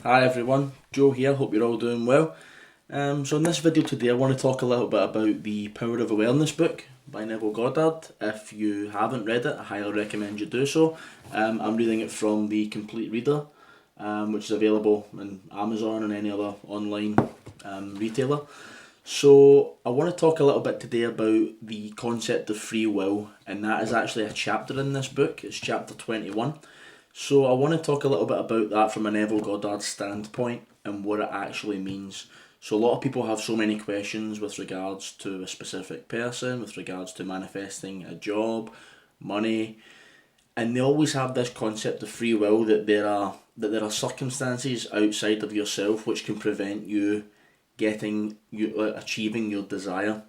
Hi everyone, Joe here, hope you're all doing well. So in this video today I want to talk a little bit about the Power of Awareness book by Neville Goddard. If you haven't read it, I highly recommend you do so. I'm reading it from the Complete Reader, which is available on Amazon and any other online retailer. So I want to talk a little bit today about the concept of free will, and that is actually a chapter in this book. It's chapter 21. So I want to talk a little bit about that from a Neville Goddard standpoint and what it actually means. So a lot of people have so many questions with regards to a specific person, with regards to manifesting a job, money, and they always have this concept of free will that there are circumstances outside of yourself which can prevent you achieving your desire.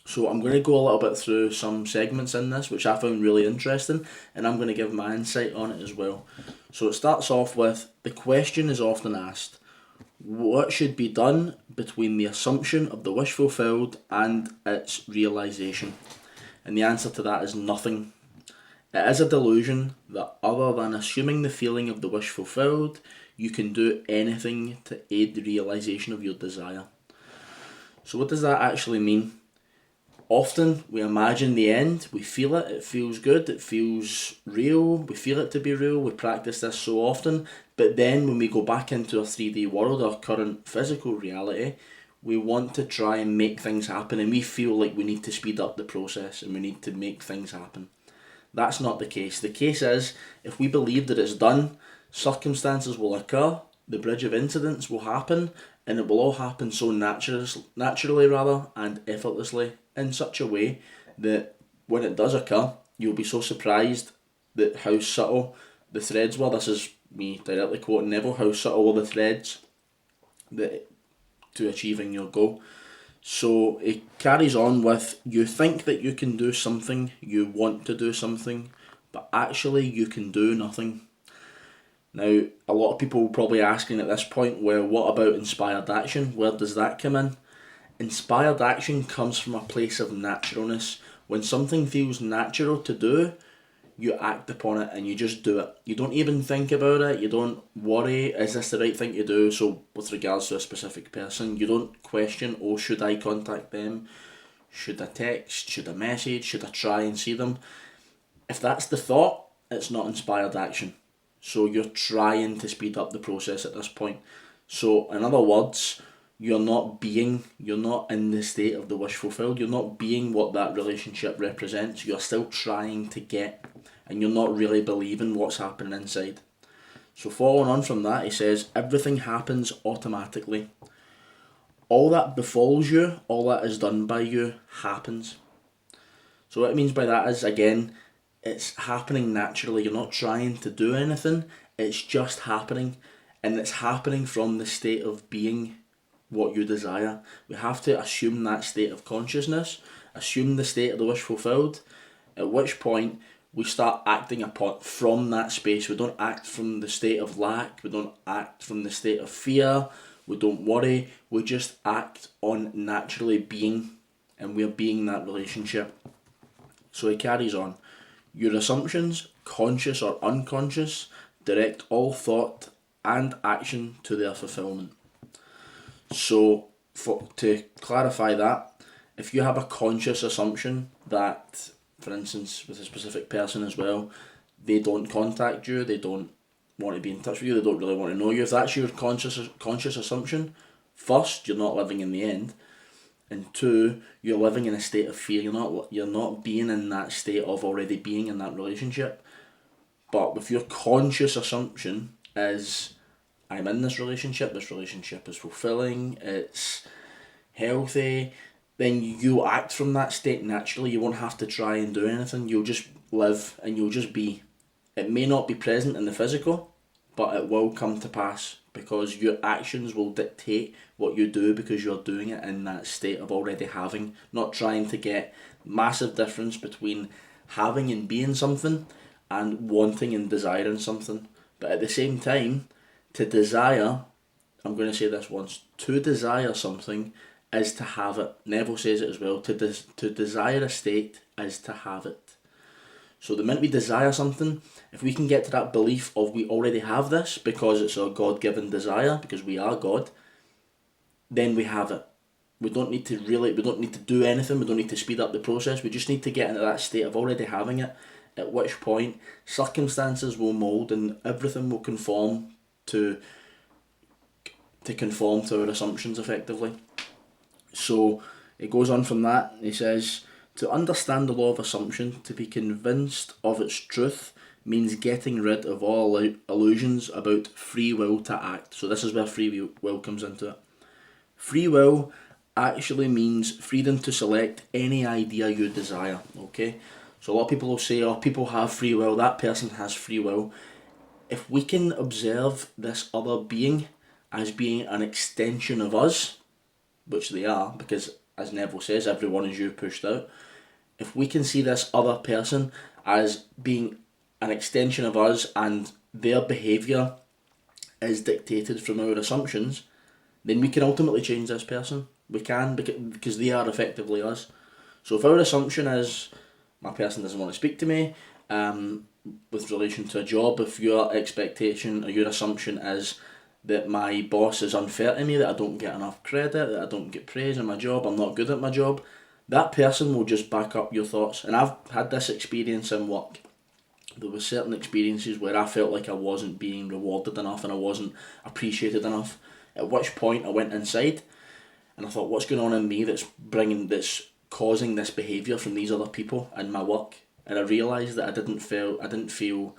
So I'm going to go a little bit through some segments in this which I found really interesting, and I'm going to give my insight on it as well. So it starts off with, the question is often asked, what should be done between the assumption of the wish fulfilled and its realisation? And the answer to that is nothing. It is a delusion that other than assuming the feeling of the wish fulfilled, you can do anything to aid the realisation of your desire. So what does that actually mean? Often we imagine the end, we feel it, it feels good, it feels real, we feel it to be real, we practice this so often, but then when we go back into our 3D world, our current physical reality, we want to try and make things happen, and we feel like we need to speed up the process and we need to make things happen. That's not the case. The case is, if we believe that it's done, circumstances will occur, the bridge of incidents will happen, and it will all happen so naturally and effortlessly, in such a way that when it does occur, you'll be so surprised that how subtle the threads were. This is me directly quoting Neville, how subtle were the threads that to achieving your goal. So it carries on with, you think that you can do something, you want to do something, but actually you can do nothing. Now, a lot of people will probably asking at this point, well, what about inspired action? Where does that come in? Inspired action comes from a place of naturalness. When something feels natural to do, you act upon it and you just do it. You don't even think about it, you don't worry, is this the right thing to do? So with regards to a specific person, you don't question, oh, should I contact them? Should I text? Should I message? Should I try and see them? If that's the thought, it's not inspired action. So you're trying to speed up the process at this point. So in other words, you're not in the state of the wish fulfilled, you're not being what that relationship represents, you're still trying to get, and you're not really believing what's happening inside. So following on from that, he says, everything happens automatically. All that befalls you, all that is done by you, happens. So what it means by that is, again, it's happening naturally, you're not trying to do anything, it's just happening, and it's happening from the state of being what you desire. We have to assume that state of consciousness, assume the state of the wish fulfilled, at which point we start acting upon from that space. We don't act from the state of lack, we don't act from the state of fear, we don't worry, we just act on naturally being, and we're being that relationship. So he carries on, your assumptions, conscious or unconscious, direct all thought and action to their fulfillment. So, to clarify that, if you have a conscious assumption that, for instance, with a specific person as well, they don't contact you, they don't want to be in touch with you, they don't really want to know you, if that's your conscious assumption, first, you're not living in the end, and two, you're living in a state of fear. You're not being in that state of already being in that relationship. But if your conscious assumption is, I'm in this relationship is fulfilling, it's healthy, then you act from that state naturally. You won't have to try and do anything, you'll just live and you'll just be. It may not be present in the physical, but it will come to pass because your actions will dictate what you do because you're doing it in that state of already having, not trying to get. Massive difference between having and being something and wanting and desiring something. But at the same time, to desire, I'm going to say this once, to desire something is to have it. Neville says it as well, to desire a state is to have it. So the minute we desire something, if we can get to that belief of we already have this because it's a God-given desire, because we are God, then we have it. We don't need to do anything, we don't need to speed up the process, we just need to get into that state of already having it, at which point circumstances will mould and everything will conform to our assumptions effectively. So it goes on from that, he says, to understand the law of assumption, to be convinced of its truth, means getting rid of all illusions about free will to act. So this is where free will comes into it. Free will actually means freedom to select any idea you desire, okay? So a lot of people will say, oh, people have free will, that person has free will. If we can observe this other being as being an extension of us, which they are, because as Neville says, everyone is you pushed out. If we can see this other person as being an extension of us and their behaviour is dictated from our assumptions, then we can ultimately change this person. We can, because they are effectively us. So if our assumption is, my person doesn't want to speak to me, with relation to a job, if your expectation or your assumption is that my boss is unfair to me, that I don't get enough credit, that I don't get praise in my job, I'm not good at my job, that person will just back up your thoughts. And I've had this experience in work. There were certain experiences where I felt like I wasn't being rewarded enough and I wasn't appreciated enough, at which point I went inside and I thought, what's going on in me that's causing this behaviour from these other people in my work? And I realised that I didn't feel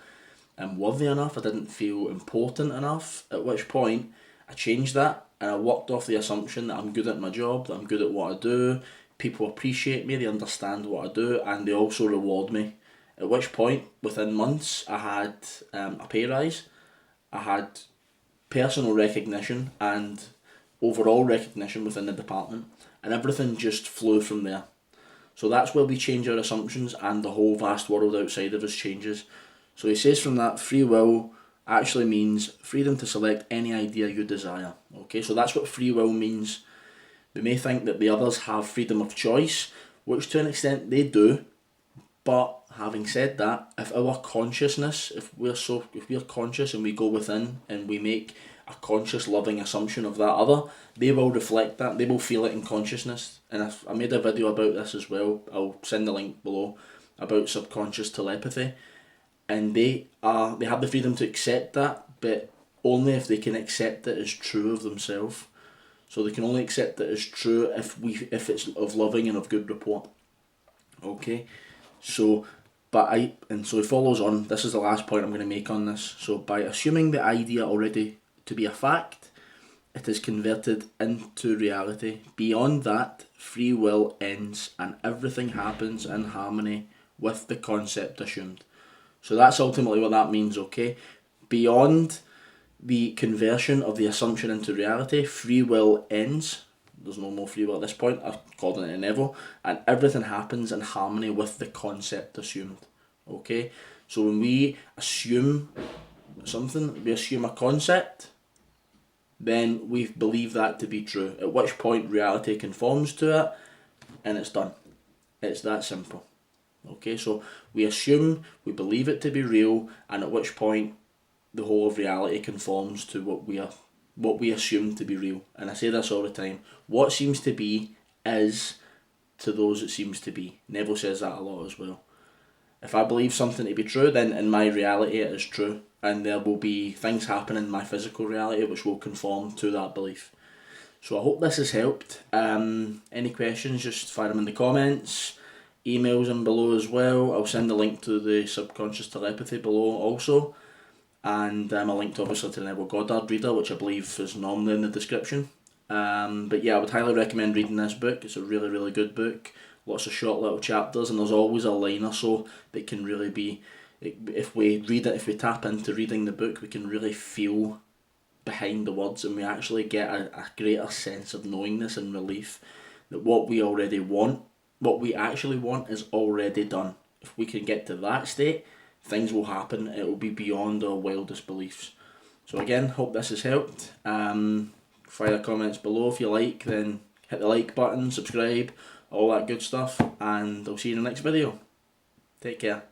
worthy enough, I didn't feel important enough, at which point I changed that and I worked off the assumption that I'm good at my job, that I'm good at what I do, people appreciate me, they understand what I do, and they also reward me. At which point, within months, I had a pay rise, I had personal recognition and overall recognition within the department, and everything just flew from there. So that's where we change our assumptions and the whole vast world outside of us changes. So he says from that, free will actually means freedom to select any idea you desire. Okay, so that's what free will means. We may think that the others have freedom of choice, which to an extent they do, but having said that, if our consciousness, if we're conscious and we go within and we make a conscious loving assumption of that other, they will reflect that, they will feel it in consciousness. And I made a video about this as well, I'll send the link below, about subconscious telepathy, and they have the freedom to accept that, but only if they can accept it as true of themselves. So they can only accept it as true if it's of loving and of good report. Okay, so he follows on. This is the last point I'm going to make on this. So by assuming the idea already to be a fact, it is converted into reality. Beyond that, free will ends and everything happens in harmony with the concept assumed. So that's ultimately what that means, okay? Beyond the conversion of the assumption into reality, free will ends. There's no more free will at this point, according to Neville, and everything happens in harmony with the concept assumed. Okay? So when we assume something, we assume a concept, then we believe that to be true, at which point reality conforms to it, and it's done. It's that simple. Okay, so we assume, we believe it to be real, and at which point the whole of reality conforms to what we assume to be real. And I say this all the time, what seems to be is to those it seems to be. Neville says that a lot as well. If I believe something to be true, then in my reality it is true, and there will be things happen in my physical reality which will conform to that belief. So I hope this has helped. Any questions, just fire them in the comments. Emails in below as well. I'll send the link to the subconscious telepathy below also, and a link to obviously to the Neville Goddard reader, which I believe is normally in the description. But yeah, I would highly recommend reading this book. It's a really, really good book. Lots of short little chapters, and there's always a line or so that can really be, if we read it, if we tap into reading the book, we can really feel behind the words, and we actually get a greater sense of knowingness and relief that what we already want, what we actually want, is already done. If we can get to that state, things will happen. It will be beyond our wildest beliefs. So again, hope this has helped. Fire comments below if you like, then hit the like button, subscribe, all that good stuff, and I'll see you in the next video. Take care.